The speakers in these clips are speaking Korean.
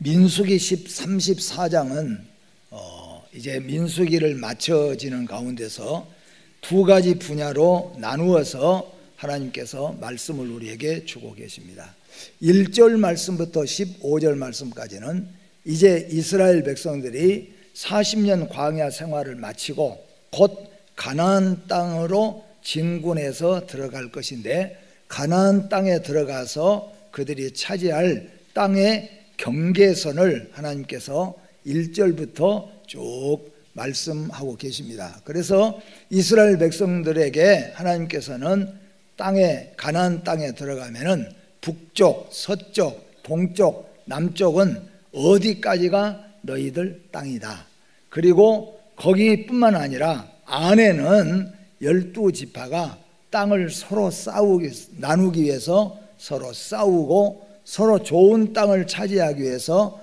민수기 34장은 이제 민수기를 마쳐지는 가운데서 두 가지 분야로 나누어서 하나님께서 말씀을 우리에게 주고 계십니다. 1절 말씀부터 15절 말씀까지는 이제 이스라엘 백성들이 40년 광야 생활을 마치고 곧 가나안 땅으로 진군해서 들어갈 것인데, 가나안 땅에 들어가서 그들이 차지할 땅의 경계선을 하나님께서 1절부터 쭉 말씀하고 계십니다. 그래서 이스라엘 백성들에게 하나님께서는 가나안 땅에 들어가면은 북쪽, 서쪽, 동쪽, 남쪽은 어디까지가 너희들 땅이다. 그리고 거기뿐만 아니라 안에는 12지파가 땅을 서로 나누기 위해서 서로 싸우고 서로 좋은 땅을 차지하기 위해서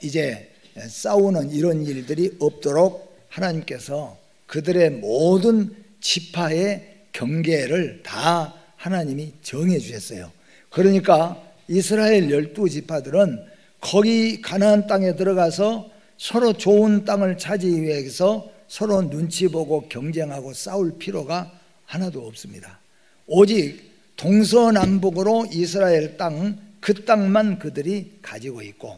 이제 싸우는 이런 일들이 없도록 하나님께서 그들의 모든 지파의 경계를 다 하나님이 정해 주셨어요. 그러니까 이스라엘 12지파들은 거기 가나안 땅에 들어가서 서로 좋은 땅을 차지하기 위해서 서로 눈치 보고 경쟁하고 싸울 필요가 하나도 없습니다. 오직 동서남북으로 이스라엘 땅, 그 땅만 그들이 가지고 있고,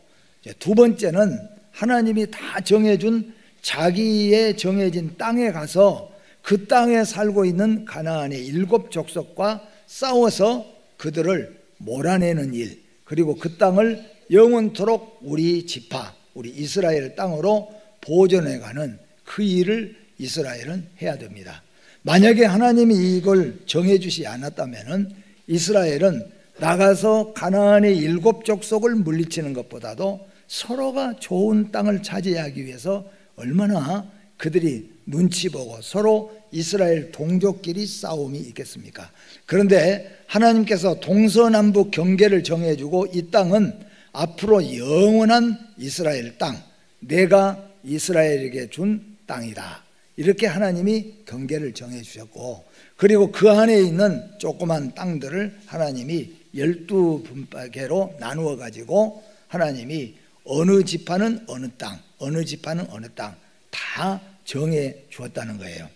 두 번째는 하나님이 다 정해준 자기의 정해진 땅에 가서 그 땅에 살고 있는 가나안의 7족속과 싸워서 그들을 몰아내는 일, 그리고 그 땅을 영원토록 우리 지파, 우리 이스라엘 땅으로 보존해가는 그 일을 이스라엘은 해야 됩니다. 만약에 하나님이 이걸 정해주지 않았다면 이스라엘은 나가서 가나안의 7족속을 물리치는 것보다도 서로가 좋은 땅을 차지하기 위해서 얼마나 그들이 눈치 보고 서로 이스라엘 동족끼리 싸움이 있겠습니까? 그런데 하나님께서 동서남북 경계를 정해주고 이 땅은 앞으로 영원한 이스라엘 땅, 내가 이스라엘에게 준 땅이다, 이렇게 하나님이 경계를 정해주셨고, 그리고 그 안에 있는 조그만 땅들을 하나님이 12분파계로 나누어 가지고 하나님이 어느 지파는 어느 땅, 어느 지파는 어느 땅 다 정해 주었다는 거예요.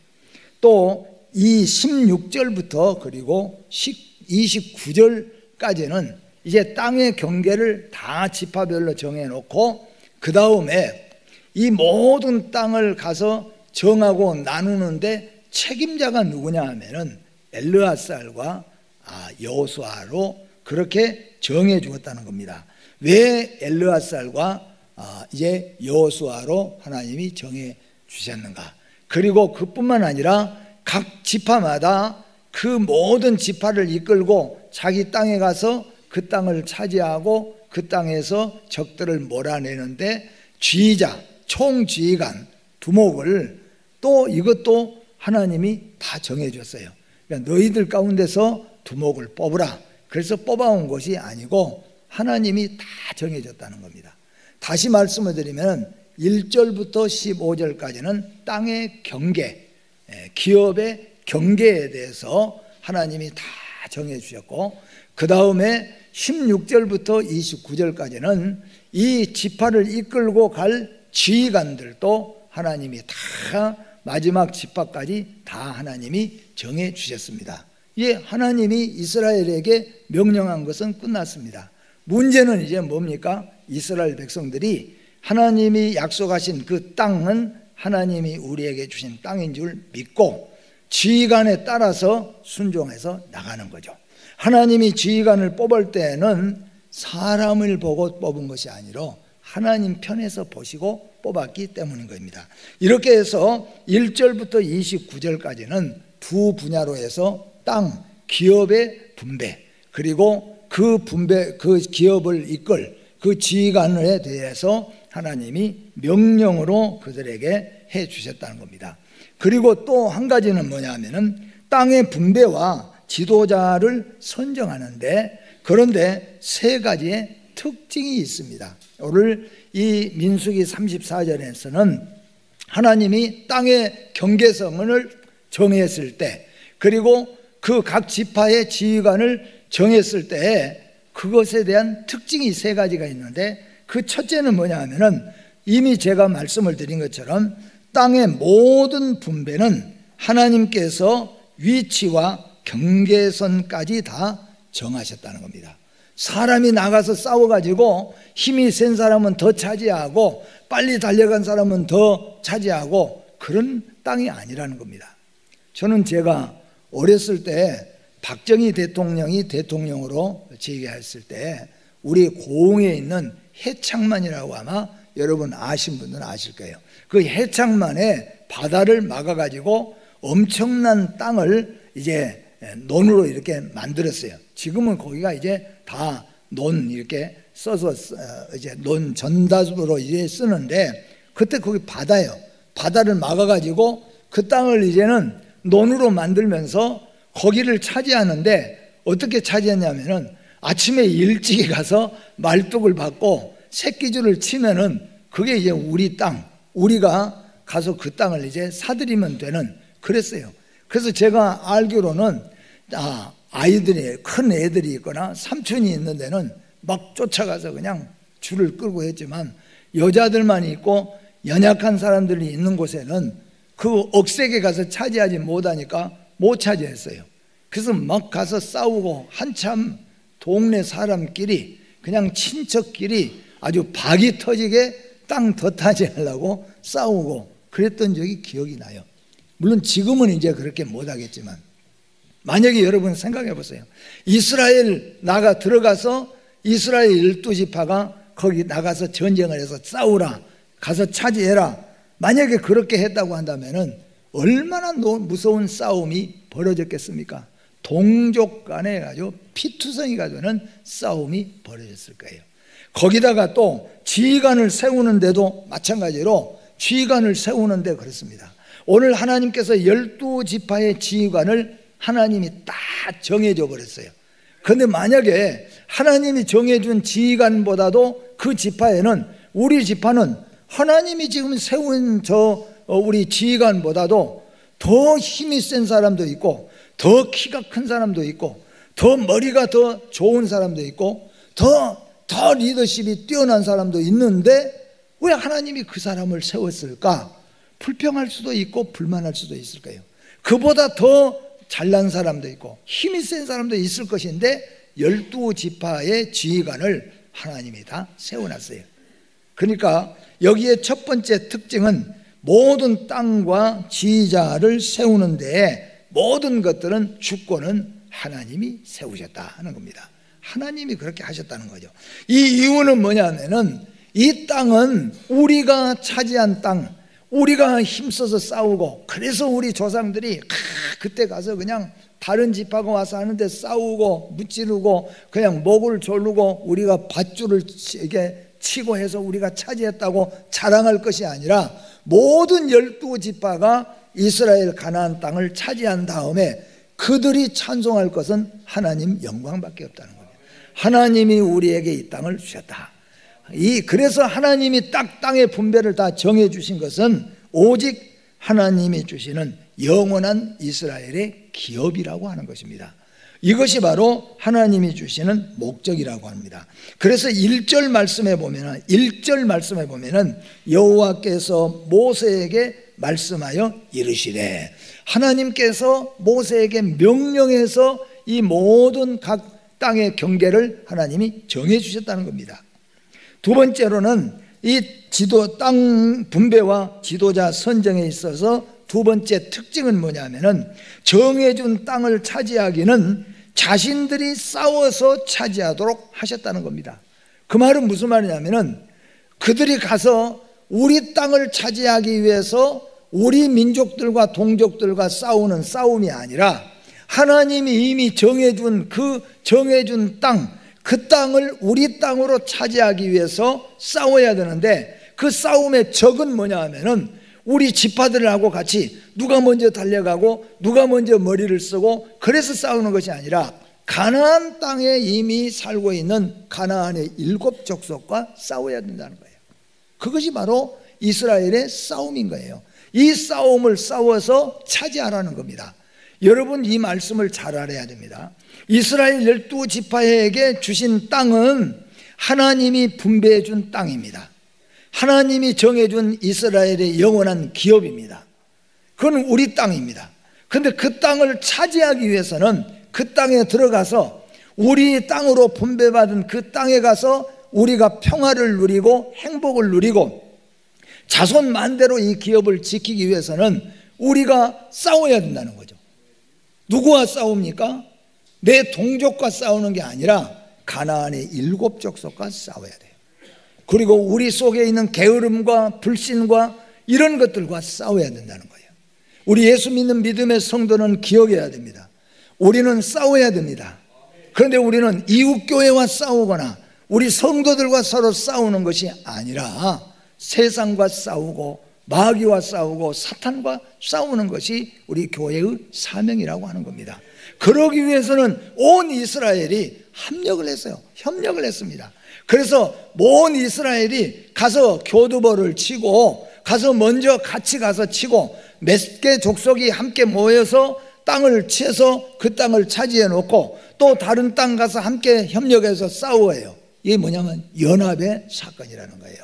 또 이 16절부터 그리고 29절까지는 이제 땅의 경계를 다 지파별로 정해 놓고, 그 다음에 이 모든 땅을 가서 정하고 나누는데 책임자가 누구냐 하면은 엘르앗살과 여호수아로 그렇게 정해 주었다는 겁니다. 왜 엘르앗살과 이제 여호수아로 하나님이 정해 주셨는가? 그리고 그뿐만 아니라 각 지파마다 그 모든 지파를 이끌고 자기 땅에 가서 그 땅을 차지하고 그 땅에서 적들을 몰아내는데 지휘자, 총지휘관, 두목을 또 이것도 하나님이 다 정해줬어요. 그러니까 너희들 가운데서 두목을 뽑으라, 그래서 뽑아온 것이 아니고 하나님이 다 정해줬다는 겁니다. 다시 말씀을 드리면 1절부터 15절까지는 땅의 경계, 기업의 경계에 대해서 하나님이 다 정해주셨고, 그 다음에 16절부터 29절까지는 이 지파를 이끌고 갈 지휘관들도 하나님이 다 마지막 지파까지 다 하나님이 정해 주셨습니다. 예, 하나님이 이스라엘에게 명령한 것은 끝났습니다. 문제는 이제 뭡니까? 이스라엘 백성들이 하나님이 약속하신 그 땅은 하나님이 우리에게 주신 땅인 줄 믿고 지휘관에 따라서 순종해서 나가는 거죠. 하나님이 지휘관을 뽑을 때는 사람을 보고 뽑은 것이 아니라 하나님 편에서 보시고 뽑았기 때문인 겁니다. 이렇게 해서 1절부터 29절까지는 두 분야로 해서 땅, 기업의 분배, 그리고 그 기업을 이끌 그 지휘관에 대해서 하나님이 명령으로 그들에게 해 주셨다는 겁니다. 그리고 또 한 가지는 뭐냐면은 땅의 분배와 지도자를 선정하는데, 그런데 세 가지의 특징이 있습니다. 오늘 이 민수기 34절에서는 하나님이 땅의 경계선을 정했을 때, 그리고 그 각 지파의 지휘관을 정했을 때 그것에 대한 특징이 세 가지가 있는데, 그 첫째는 뭐냐 하면은 이미 제가 말씀을 드린 것처럼 땅의 모든 분배는 하나님께서 위치와 경계선까지 다 정하셨다는 겁니다. 사람이 나가서 싸워가지고 힘이 센 사람은 더 차지하고 빨리 달려간 사람은 더 차지하고 그런 땅이 아니라는 겁니다. 저는 제가 어렸을 때 박정희 대통령이 대통령으로 재계했을 때 우리 고흥에 있는 해창만이라고 아마 여러분 아신 분들은 아실 거예요. 그 해창만에 바다를 막아가지고 엄청난 땅을 이제 논으로 이렇게 만들었어요. 지금은 거기가 이제 다 논 이렇게 써서 이제 논 전답으로 이제 쓰는데 그때 거기 바다예요. 바다를 막아가지고 그 땅을 이제는 논으로 만들면서 거기를 차지하는데 어떻게 차지했냐면은 아침에 일찍 가서 말뚝을 받고 새끼줄을 치면은 그게 이제 우리 땅, 우리가 가서 그 땅을 이제 사들이면 되는 그랬어요. 그래서 제가 알기로는 아이들이 큰 애들이 있거나 삼촌이 있는 데는 막 쫓아가서 그냥 줄을 끌고 했지만 여자들만 있고 연약한 사람들이 있는 곳에는 그 억세게 가서 차지하지 못하니까 못 차지했어요. 그래서 막 가서 싸우고 한참 동네 사람끼리 그냥 친척끼리 아주 박이 터지게 땅 더 타지하려고 싸우고 그랬던 적이 기억이 나요. 물론 지금은 이제 그렇게 못하겠지만 만약에 여러분 생각해 보세요. 이스라엘 나가 들어가서 이스라엘 12지파가 거기 나가서 전쟁을 해서 싸우라, 가서 차지해라. 만약에 그렇게 했다고 한다면은 얼마나 무서운 싸움이 벌어졌겠습니까? 동족 간에 아주 피투성이가 되는 싸움이 벌어졌을 거예요. 거기다가 또 지휘관을 세우는데도 마찬가지로 지휘관을 세우는데 그렇습니다. 오늘 하나님께서 12지파의 지휘관을 하나님이 딱 정해줘 버렸어요. 그런데 만약에 하나님이 정해준 지휘관보다도 그 지파에는 우리 지파는 하나님이 지금 세운 우리 지휘관보다도 더 힘이 센 사람도 있고 더 키가 큰 사람도 있고 더 머리가 더 좋은 사람도 있고 더 리더십이 뛰어난 사람도 있는데 왜 하나님이 그 사람을 세웠을까? 불평할 수도 있고 불만할 수도 있을 거예요. 그보다 더 잘난 사람도 있고 힘이 센 사람도 있을 것인데 12지파의 지휘관을 하나님이 다 세워놨어요. 그러니까 여기에 첫 번째 특징은 모든 땅과 지휘자를 세우는 데에 모든 것들은 주권은 하나님이 세우셨다 하는 겁니다. 하나님이 그렇게 하셨다는 거죠. 이 이유는 뭐냐면은 이 땅은 우리가 차지한 땅, 우리가 힘써서 싸우고 그래서 우리 조상들이 그때 가서 그냥 다른 지파가 와서 하는데 싸우고 무찌르고 그냥 목을 조르고 우리가 밧줄을 이게 치고 해서 우리가 차지했다고 자랑할 것이 아니라 모든 12지파가 이스라엘 가나안 땅을 차지한 다음에 그들이 찬송할 것은 하나님 영광밖에 없다는 겁니다. 하나님이 우리에게 이 땅을 주셨다. 그래서 하나님이 딱 땅의 분배를 다 정해 주신 것은 오직 하나님이 주시는 영원한 이스라엘의 기업이라고 하는 것입니다. 이것이 바로 하나님이 주시는 목적이라고 합니다. 그래서 1절 말씀에 보면은 여호와께서 모세에게 말씀하여 이르시되, 하나님께서 모세에게 명령해서 이 모든 각 땅의 경계를 하나님이 정해 주셨다는 겁니다. 두 번째로는 이 땅 분배와 지도자 선정에 있어서 두 번째 특징은 뭐냐면은 정해준 땅을 차지하기는 자신들이 싸워서 차지하도록 하셨다는 겁니다. 그 말은 무슨 말이냐면은 그들이 가서 우리 땅을 차지하기 위해서 우리 민족들과 동족들과 싸우는 싸움이 아니라 하나님이 이미 정해준 땅, 그 땅을 우리 땅으로 차지하기 위해서 싸워야 되는데 그 싸움의 적은 뭐냐 하면은 우리 지파들하고 같이 누가 먼저 달려가고 누가 먼저 머리를 쓰고 그래서 싸우는 것이 아니라 가나안 땅에 이미 살고 있는 가나안의 7족속과 싸워야 된다는 거예요. 그것이 바로 이스라엘의 싸움인 거예요. 이 싸움을 싸워서 차지하라는 겁니다. 여러분 이 말씀을 잘 알아야 됩니다. 이스라엘 12지파에게 주신 땅은 하나님이 분배해 준 땅입니다. 하나님이 정해준 이스라엘의 영원한 기업입니다. 그건 우리 땅입니다. 그런데 그 땅을 차지하기 위해서는 그 땅에 들어가서 우리 땅으로 분배받은 그 땅에 가서 우리가 평화를 누리고 행복을 누리고 자손 만대로 이 기업을 지키기 위해서는 우리가 싸워야 된다는 거죠. 누구와 싸웁니까? 내 동족과 싸우는 게 아니라 가나안의 7 족속과 싸워야 돼요. 그리고 우리 속에 있는 게으름과 불신과 이런 것들과 싸워야 된다는 거예요. 우리 예수 믿는 믿음의 성도는 기억해야 됩니다. 우리는 싸워야 됩니다. 그런데 우리는 이웃교회와 싸우거나 우리 성도들과 서로 싸우는 것이 아니라 세상과 싸우고 마귀와 싸우고 사탄과 싸우는 것이 우리 교회의 사명이라고 하는 겁니다. 그러기 위해서는 온 이스라엘이 합력을 했어요. 협력을 했습니다. 그래서 온 이스라엘이 가서 교두보를 치고 가서 먼저 같이 가서 치고 몇 개 족속이 함께 모여서 땅을 치해서 그 땅을 차지해 놓고 또 다른 땅 가서 함께 협력해서 싸워요. 이게 뭐냐면 연합의 사건이라는 거예요.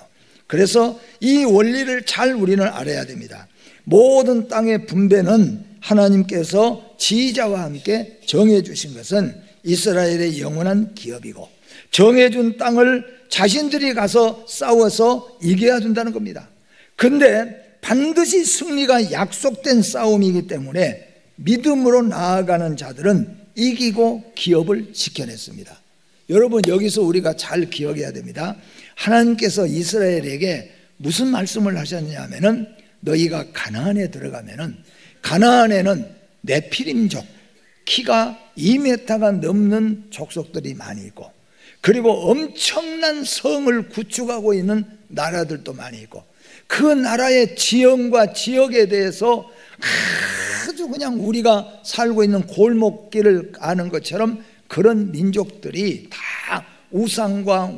그래서 이 원리를 잘 우리는 알아야 됩니다. 모든 땅의 분배는 하나님께서 지휘자와 함께 정해 주신 것은 이스라엘의 영원한 기업이고 정해준 땅을 자신들이 가서 싸워서 이겨야 된다는 겁니다. 그런데 반드시 승리가 약속된 싸움이기 때문에 믿음으로 나아가는 자들은 이기고 기업을 지켜냈습니다. 여러분, 여기서 우리가 잘 기억해야 됩니다. 하나님께서 이스라엘에게 무슨 말씀을 하셨냐면은 너희가 가나안에 들어가면은 가나안에는 네피림족, 키가 2m가 넘는 족속들이 많이 있고 그리고 엄청난 성을 구축하고 있는 나라들도 많이 있고 그 나라의 지형과 지역에 대해서 아주 그냥 우리가 살고 있는 골목길을 아는 것처럼 그런 민족들이 다 우상과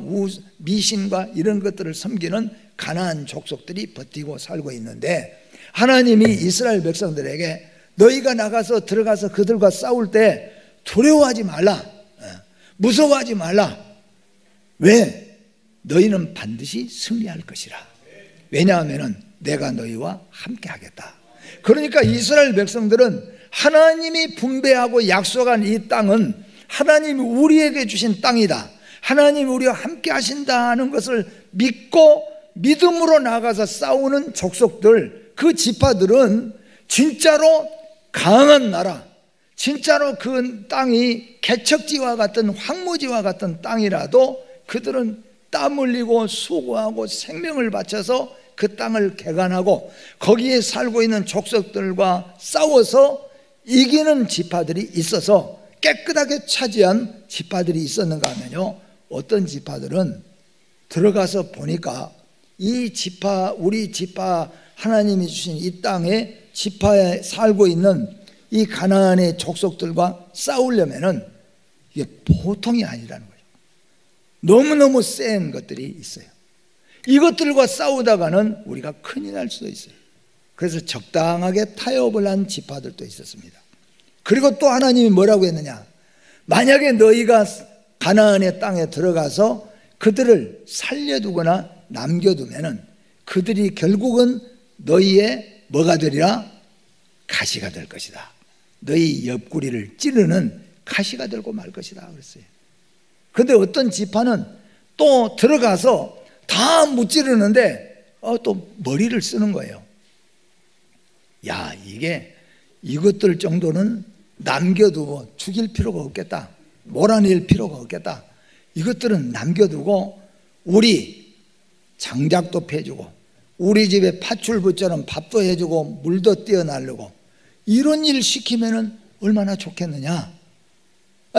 미신과 이런 것들을 섬기는 가나안 족속들이 버티고 살고 있는데 하나님이 이스라엘 백성들에게 너희가 나가서 들어가서 그들과 싸울 때 두려워하지 말라, 무서워하지 말라. 왜? 너희는 반드시 승리할 것이라. 왜냐하면 내가 너희와 함께 하겠다. 그러니까 이스라엘 백성들은 하나님이 분배하고 약속한 이 땅은 하나님이 우리에게 주신 땅이다, 하나님이 우리와 함께 하신다는 것을 믿고 믿음으로 나가서 싸우는 족속들, 그 지파들은 진짜로 강한 나라, 진짜로 그 땅이 개척지와 같은 황무지와 같은 땅이라도 그들은 땀 흘리고 수고하고 생명을 바쳐서 그 땅을 개간하고 거기에 살고 있는 족속들과 싸워서 이기는 지파들이 있어서 깨끗하게 차지한 지파들이 있었는가 하면요, 어떤 지파들은 들어가서 보니까 이 지파, 우리 지파, 하나님이 주신 이 땅에 지파에 살고 있는 이 가나안의 족속들과 싸우려면은 이게 보통이 아니라는 거예요. 너무너무 센 것들이 있어요. 이것들과 싸우다가는 우리가 큰일 날 수도 있어요. 그래서 적당하게 타협을 한 지파들도 있었습니다. 그리고 또 하나님이 뭐라고 했느냐, 만약에 너희가 가나안의 땅에 들어가서 그들을 살려두거나 남겨두면은 그들이 결국은 너희의 뭐가 되리라? 가시가 될 것이다. 너희 옆구리를 찌르는 가시가 되고 말 것이다 그랬어요. 그런데 어떤 지파는 또 들어가서 다 무찌르는데 또 머리를 쓰는 거예요. 야, 이것들 정도는 남겨두고 죽일 필요가 없겠다, 몰아낼 필요가 없겠다. 이것들은 남겨두고 우리 장작도 패주고 우리 집에 팥줄부처럼 밥도 해주고 물도 띄어나르고 이런 일 시키면은 얼마나 좋겠느냐.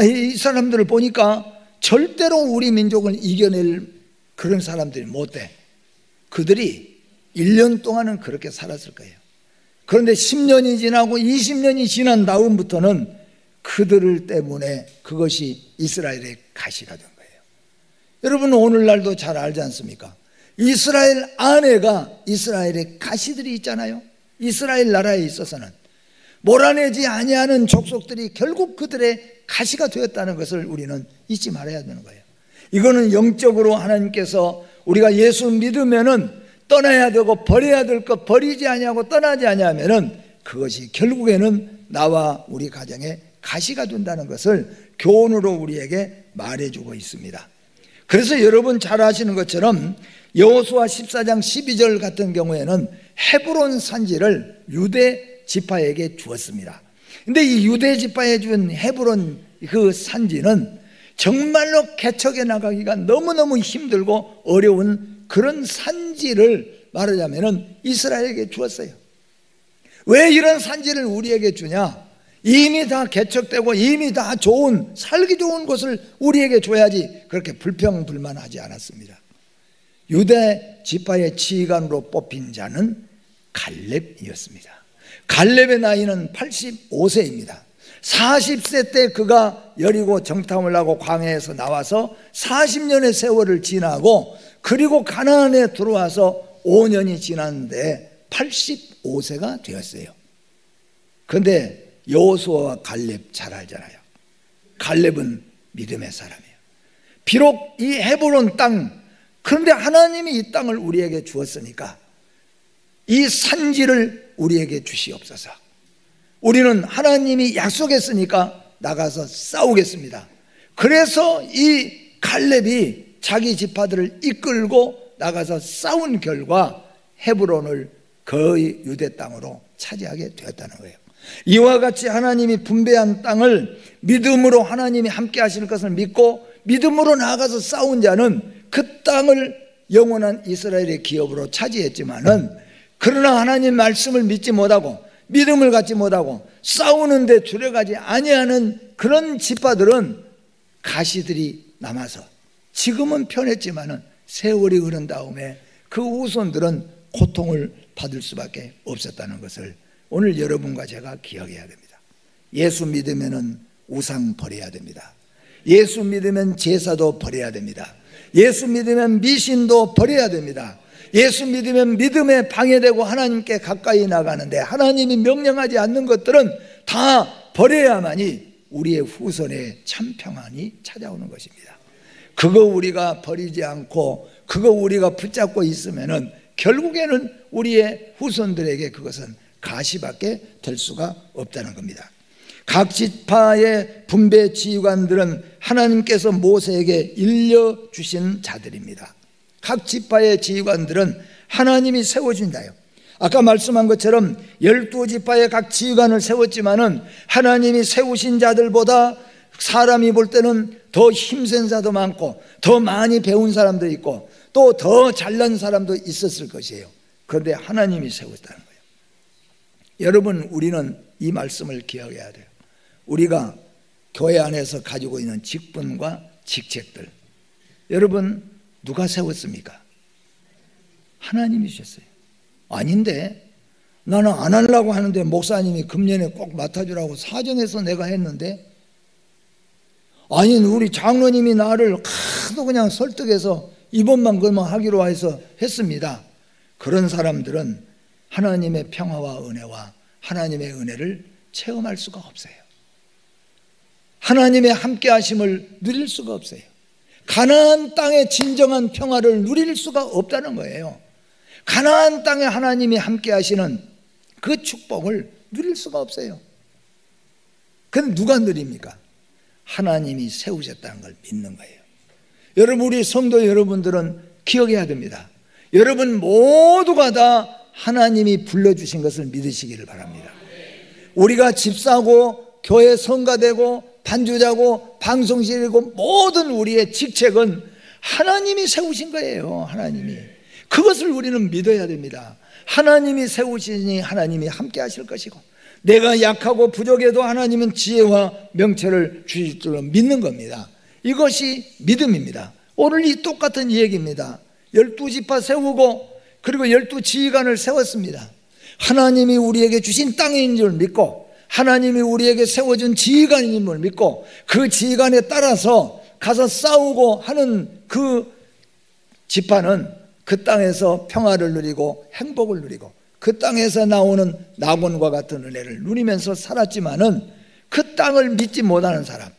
이 사람들을 보니까 절대로 우리 민족을 이겨낼 그런 사람들이 못 돼. 그들이 1년 동안은 그렇게 살았을 거예요. 그런데 10년이 지나고 20년이 지난 다음부터는 그들을 때문에 그것이 이스라엘의 가시가 된 거예요. 여러분, 오늘날도 잘 알지 않습니까? 이스라엘 안에가 이스라엘의 가시들이 있잖아요. 이스라엘 나라에 있어서는 몰아내지 아니하는 족속들이 결국 그들의 가시가 되었다는 것을 우리는 잊지 말아야 되는 거예요. 이거는 영적으로 하나님께서 우리가 예수 믿으면은 떠나야 되고 버려야 될 것 버리지 아니하고 떠나지 아니하면은 그것이 결국에는 나와 우리 가정에 가시가 된다는 것을 교훈으로 우리에게 말해주고 있습니다. 그래서 여러분 잘 아시는 것처럼 여호수아 14장 12절 같은 경우에는 헤브론 산지를 유대 지파에게 주었습니다. 근데 이 유대 지파에 준 헤브론 그 산지는 정말로 개척해 나가기가 너무너무 힘들고 어려운 그런 산지를 말하자면 이스라엘에게 주었어요. 왜 이런 산지를 우리에게 주냐? 이미 다 개척되고 이미 다 좋은, 살기 좋은 곳을 우리에게 줘야지. 그렇게 불평불만하지 않았습니다. 유대 지파의 지휘관으로 뽑힌 자는 갈렙이었습니다. 갈렙의 나이는 85세입니다. 40세 때 그가 여리고 정탐을 하고 광야에서 나와서 40년의 세월을 지나고 그리고 가나안에 들어와서 5년이 지났는데 85세가 되었어요. 그런데 여호수아와 갈렙 잘 알잖아요. 갈렙은 믿음의 사람이에요. 비록 이 헤브론 땅, 그런데 하나님이 이 땅을 우리에게 주었으니까 이 산지를 우리에게 주시옵소서. 우리는 하나님이 약속했으니까 나가서 싸우겠습니다. 그래서 이 갈렙이 자기 지파들을 이끌고 나가서 싸운 결과 헤브론을 거의 유대 땅으로 차지하게 되었다는 거예요. 이와 같이 하나님이 분배한 땅을 믿음으로 하나님이 함께 하실 것을 믿고 믿음으로 나아가서 싸운 자는 그 땅을 영원한 이스라엘의 기업으로 차지했지만은, 그러나 하나님 말씀을 믿지 못하고 믿음을 갖지 못하고 싸우는데 주력하지 아니하는 그런 지파들은 가시들이 남아서 지금은 편했지만은 세월이 흐른 다음에 그 후손들은 고통을 받을 수밖에 없었다는 것을 오늘 여러분과 제가 기억해야 됩니다. 예수 믿으면은 우상 버려야 됩니다. 예수 믿으면 제사도 버려야 됩니다. 예수 믿으면 미신도 버려야 됩니다. 예수 믿으면 믿음에 방해되고 하나님께 가까이 나가는데 하나님이 명령하지 않는 것들은 다 버려야만이 우리의 후손에 참 평안이 찾아오는 것입니다. 그거 우리가 버리지 않고 그거 우리가 붙잡고 있으면은 결국에는 우리의 후손들에게 그것은 가시밖에 될 수가 없다는 겁니다. 각 지파의 분배 지휘관들은 하나님께서 모세에게 일려주신 자들입니다. 각 지파의 지휘관들은 하나님이 세워준 자예요. 아까 말씀한 것처럼 12지파의 각 지휘관을 세웠지만은 하나님이 세우신 자들보다 사람이 볼 때는 더 힘센 자도 많고 더 많이 배운 사람도 있고 또 더 잘난 사람도 있었을 것이에요. 그런데 하나님이 세웠다는 거예요. 여러분, 우리는 이 말씀을 기억해야 돼요. 우리가 교회 안에서 가지고 있는 직분과 직책들, 여러분 누가 세웠습니까? 하나님이 주셨어요. 아닌데 나는 안 하려고 하는데 목사님이 금년에 꼭 맡아주라고 사정해서 내가 했는데, 아니 우리 장로님이 나를 하도 그냥 설득해서 이번만 그만 하기로 해서 했습니다. 그런 사람들은 하나님의 평화와 은혜와 하나님의 은혜를 체험할 수가 없어요. 하나님의 함께 하심을 누릴 수가 없어요. 가나안 땅의 진정한 평화를 누릴 수가 없다는 거예요. 가나안 땅에 하나님이 함께 하시는 그 축복을 누릴 수가 없어요. 그럼 누가 누립니까? 하나님이 세우셨다는 걸 믿는 거예요. 여러분, 우리 성도 여러분들은 기억해야 됩니다. 여러분 모두가 다 하나님이 불러주신 것을 믿으시기를 바랍니다. 우리가 집사고 교회 성가되고 반주자고 방송실이고 모든 우리의 직책은 하나님이 세우신 거예요. 하나님이. 그것을 우리는 믿어야 됩니다. 하나님이 세우시니 하나님이 함께 하실 것이고, 내가 약하고 부족해도 하나님은 지혜와 명철을 주실 줄로 믿는 겁니다. 이것이 믿음입니다. 오늘 이 똑같은 얘기입니다. 12지파 세우고 그리고 12지휘관을 세웠습니다. 하나님이 우리에게 주신 땅인 줄 믿고 하나님이 우리에게 세워준 지휘관임을 믿고 그 지휘관에 따라서 가서 싸우고 하는 그 지파는 그 땅에서 평화를 누리고 행복을 누리고 그 땅에서 나오는 낙원과 같은 은혜를 누리면서 살았지만은 그 땅을 믿지 못하는 사람,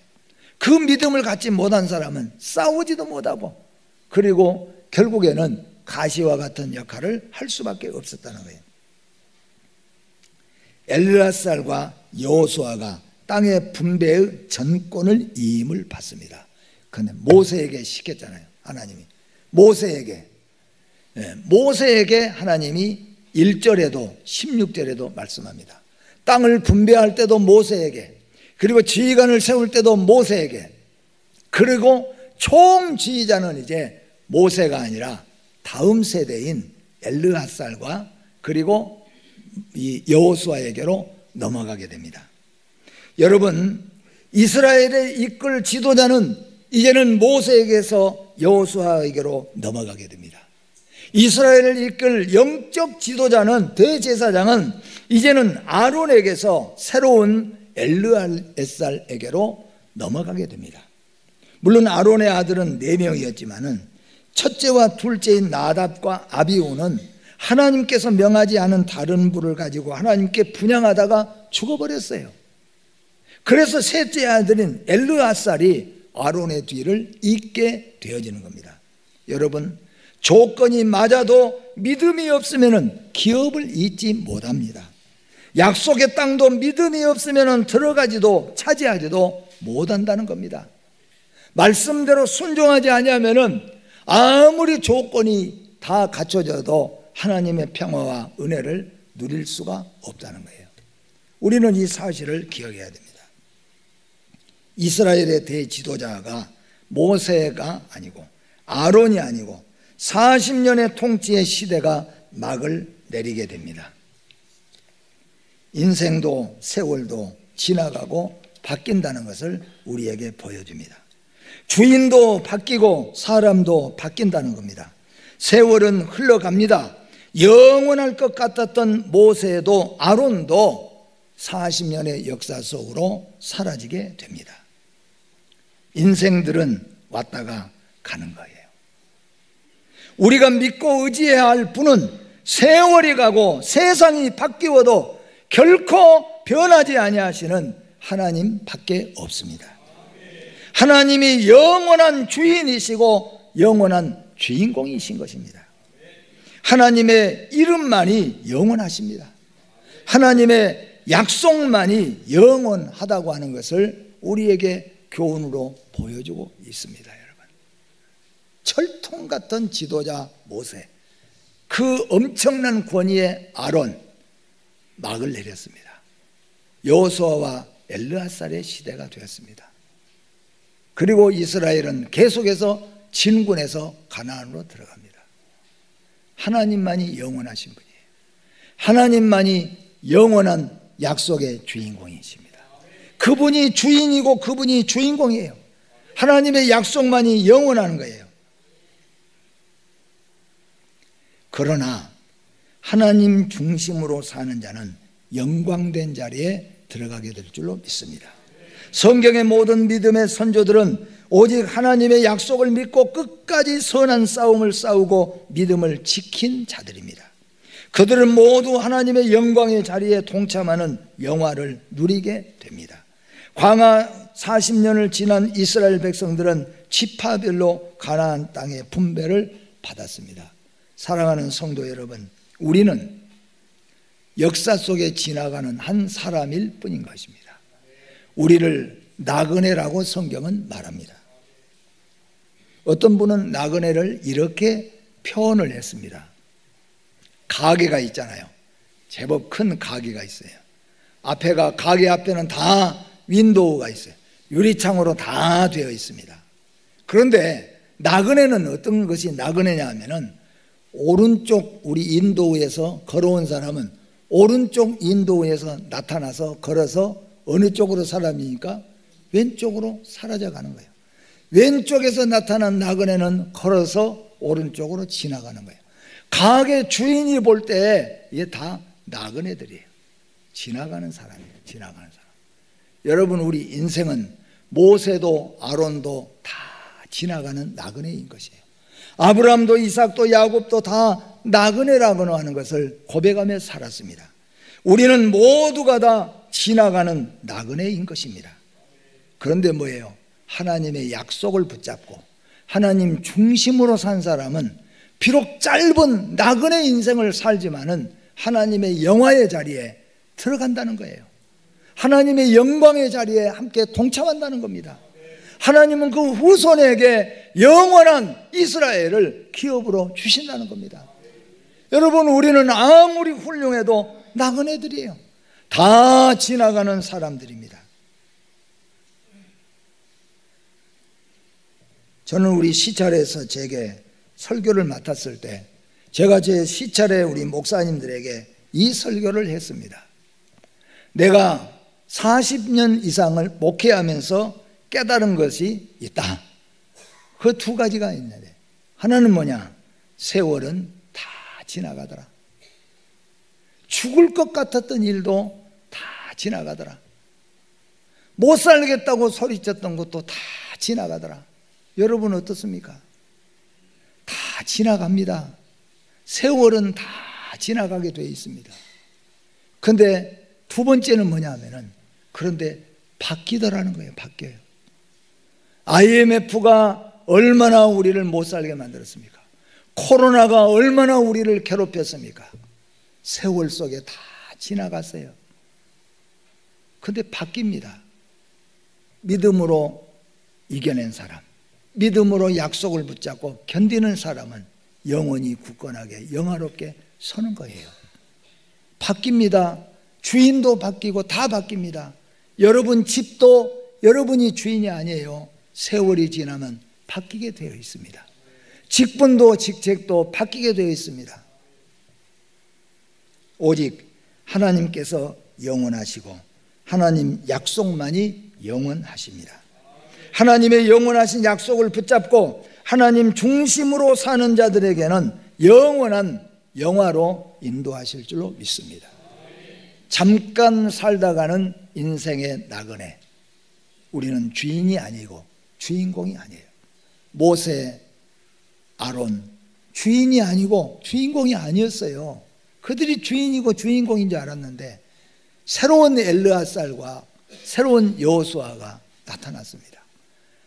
그 믿음을 갖지 못한 사람은 싸우지도 못하고, 그리고 결국에는 가시와 같은 역할을 할 수밖에 없었다는 거예요. 엘르앗살과 여호수아가 땅의 분배의 전권을 이임을 받습니다. 그런데 모세에게 시켰잖아요. 하나님이 모세에게 하나님이 1절에도 16절에도 말씀합니다. 땅을 분배할 때도 모세에게, 그리고 지휘관을 세울 때도 모세에게, 그리고 총지휘자는 이제 모세가 아니라 다음 세대인 엘르앗살과 그리고 이 여호수아에게로 넘어가게 됩니다. 여러분, 이스라엘의 이끌 지도자는 이제는 모세에게서 여호수아에게로 넘어가게 됩니다. 이스라엘을 이끌 영적 지도자는, 대제사장은 이제는 아론에게서 새로운 엘르앗살에게로 넘어가게 됩니다. 물론 아론의 아들은 4명이었지만은 첫째와 둘째인 나답과 아비후는 하나님께서 명하지 않은 다른 부를 가지고 하나님께 분향하다가 죽어버렸어요. 그래서 셋째 아들인 엘르앗살이 아론의 뒤를 잇게 되어지는 겁니다. 여러분, 조건이 맞아도 믿음이 없으면 기업을 잇지 못합니다. 약속의 땅도 믿음이 없으면 들어가지도 차지하지도 못한다는 겁니다. 말씀대로 순종하지 아니하면 아무리 조건이 다 갖춰져도 하나님의 평화와 은혜를 누릴 수가 없다는 거예요. 우리는 이 사실을 기억해야 됩니다. 이스라엘의 대지도자가 모세가 아니고 아론이 아니고 40년의 통치의 시대가 막을 내리게 됩니다. 인생도 세월도 지나가고 바뀐다는 것을 우리에게 보여줍니다. 주인도 바뀌고 사람도 바뀐다는 겁니다. 세월은 흘러갑니다. 영원할 것 같았던 모세도 아론도 40년의 역사 속으로 사라지게 됩니다. 인생들은 왔다가 가는 거예요. 우리가 믿고 의지해야 할 분은 세월이 가고 세상이 바뀌어도 결코 변하지 아니하시는 하나님밖에 없습니다. 하나님이 영원한 주인이시고 영원한 주인공이신 것입니다. 하나님의 이름만이 영원하십니다. 하나님의 약속만이 영원하다고 하는 것을 우리에게 교훈으로 보여주고 있습니다. 여러분, 철통 같은 지도자 모세, 그 엄청난 권위의 아론, 막을 내렸습니다. 여호수아와 엘르앗살의 시대가 되었습니다. 그리고 이스라엘은 계속해서 진군해서 가나안으로 들어갑니다. 하나님만이 영원하신 분이에요. 하나님만이 영원한 약속의 주인공이십니다. 그분이 주인이고 그분이 주인공이에요. 하나님의 약속만이 영원한 거예요. 그러나 하나님 중심으로 사는 자는 영광된 자리에 들어가게 될 줄로 믿습니다. 성경의 모든 믿음의 선조들은 오직 하나님의 약속을 믿고 끝까지 선한 싸움을 싸우고 믿음을 지킨 자들입니다. 그들은 모두 하나님의 영광의 자리에 동참하는 영화를 누리게 됩니다. 광야 40년을 지난 이스라엘 백성들은 지파별로 가나안 땅의 분배를 받았습니다. 사랑하는 성도 여러분, 우리는 역사 속에 지나가는 한 사람일 뿐인 것입니다. 우리를 나그네라고 성경은 말합니다. 어떤 분은 나그네를 이렇게 표현을 했습니다. 가게가 있잖아요. 제법 큰 가게가 있어요. 가게 앞에는 다 윈도우가 있어요. 유리창으로 다 되어 있습니다. 그런데 나그네는 어떤 것이 나그네냐 하면은, 오른쪽 우리 인도에서 걸어온 사람은 오른쪽 인도에서 나타나서 걸어서 어느 쪽으로 사람이니까 왼쪽으로 사라져가는 거예요. 왼쪽에서 나타난 나그네는 걸어서 오른쪽으로 지나가는 거예요. 가게 주인이 볼 때 이게 다 나그네들이에요. 지나가는 사람이에요. 지나가는 사람. 여러분, 우리 인생은 모세도 아론도 다 지나가는 나그네인 것이에요. 아브라함도 이삭도 야곱도 다 나그네라고 하는 것을 고백하며 살았습니다. 우리는 모두가 다 지나가는 나그네인 것입니다. 그런데 뭐예요? 하나님의 약속을 붙잡고 하나님 중심으로 산 사람은 비록 짧은 나그네 인생을 살지만은 하나님의 영화의 자리에 들어간다는 거예요. 하나님의 영광의 자리에 함께 동참한다는 겁니다. 하나님은 그 후손에게 영원한 이스라엘을 기업으로 주신다는 겁니다. 여러분, 우리는 아무리 훌륭해도 나그네들이에요. 다 지나가는 사람들입니다. 저는 우리 시찰에서 제게 설교를 맡았을 때 제가 제 시찰에 우리 목사님들에게 이 설교를 했습니다. 내가 40년 이상을 목회하면서 깨달은 것이 있다. 그 두 가지가 있는데, 하나는 뭐냐? 세월은 다 지나가더라. 죽을 것 같았던 일도 다 지나가더라. 못 살겠다고 소리쳤던 것도 다 지나가더라. 여러분 어떻습니까? 다 지나갑니다. 세월은 다 지나가게 되어 있습니다. 그런데 두 번째는 뭐냐 하면은, 그런데 바뀌더라는 거예요. 바뀌어요. IMF가 얼마나 우리를 못 살게 만들었습니까? 코로나가 얼마나 우리를 괴롭혔습니까? 세월 속에 다 지나갔어요. 그런데 바뀝니다. 믿음으로 이겨낸 사람, 믿음으로 약속을 붙잡고 견디는 사람은 영원히 굳건하게 영화롭게 서는 거예요. 바뀝니다. 주인도 바뀌고 다 바뀝니다. 여러분 집도 여러분이 주인이 아니에요. 세월이 지나면 바뀌게 되어 있습니다. 직분도 직책도 바뀌게 되어 있습니다. 오직 하나님께서 영원하시고 하나님 약속만이 영원하십니다. 하나님의 영원하신 약속을 붙잡고 하나님 중심으로 사는 자들에게는 영원한 영화로 인도하실 줄로 믿습니다. 잠깐 살다가는 인생의 나그네, 우리는 주인이 아니고 주인공이 아니에요. 모세, 아론 주인이 아니고 주인공이 아니었어요. 그들이 주인이고 주인공인 줄 알았는데 새로운 엘르앗살과 새로운 여호수아가 나타났습니다.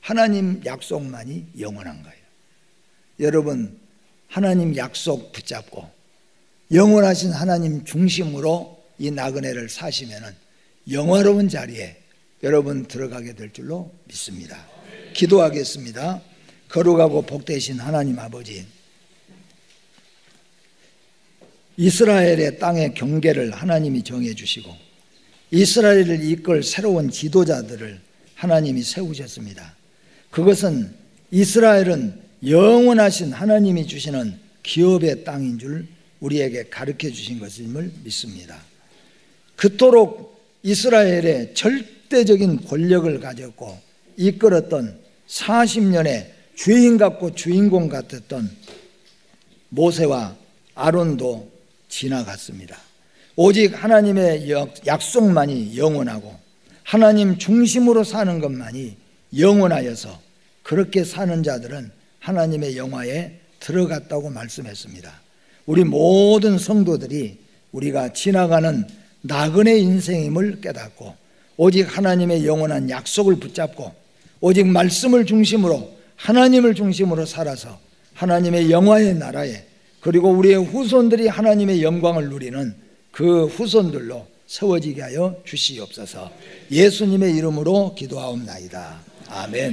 하나님 약속만이 영원한 거예요. 여러분, 하나님 약속 붙잡고 영원하신 하나님 중심으로 이 나그네를 사시면은 영화로운 자리에 여러분 들어가게 될 줄로 믿습니다. 기도하겠습니다. 거룩하고 복되신 하나님 아버지, 이스라엘의 땅의 경계를 하나님이 정해주시고 이스라엘을 이끌 새로운 지도자들을 하나님이 세우셨습니다. 그것은 이스라엘은 영원하신 하나님이 주시는 기업의 땅인 줄 우리에게 가르쳐 주신 것임을 믿습니다. 그토록 이스라엘의 절대적인 권력을 가졌고 이끌었던 40년의 주인 같고 주인공 같았던 모세와 아론도 지나갔습니다. 오직 하나님의 약속만이 영원하고 하나님 중심으로 사는 것만이 영원하여서 그렇게 사는 자들은 하나님의 영화에 들어갔다고 말씀했습니다. 우리 모든 성도들이 우리가 지나가는 나그네 인생임을 깨닫고 오직 하나님의 영원한 약속을 붙잡고 오직 말씀을 중심으로 하나님을 중심으로 살아서 하나님의 영화의 나라에, 그리고 우리의 후손들이 하나님의 영광을 누리는 그 후손들로 세워지게 하여 주시옵소서. 예수님의 이름으로 기도하옵나이다. 아멘.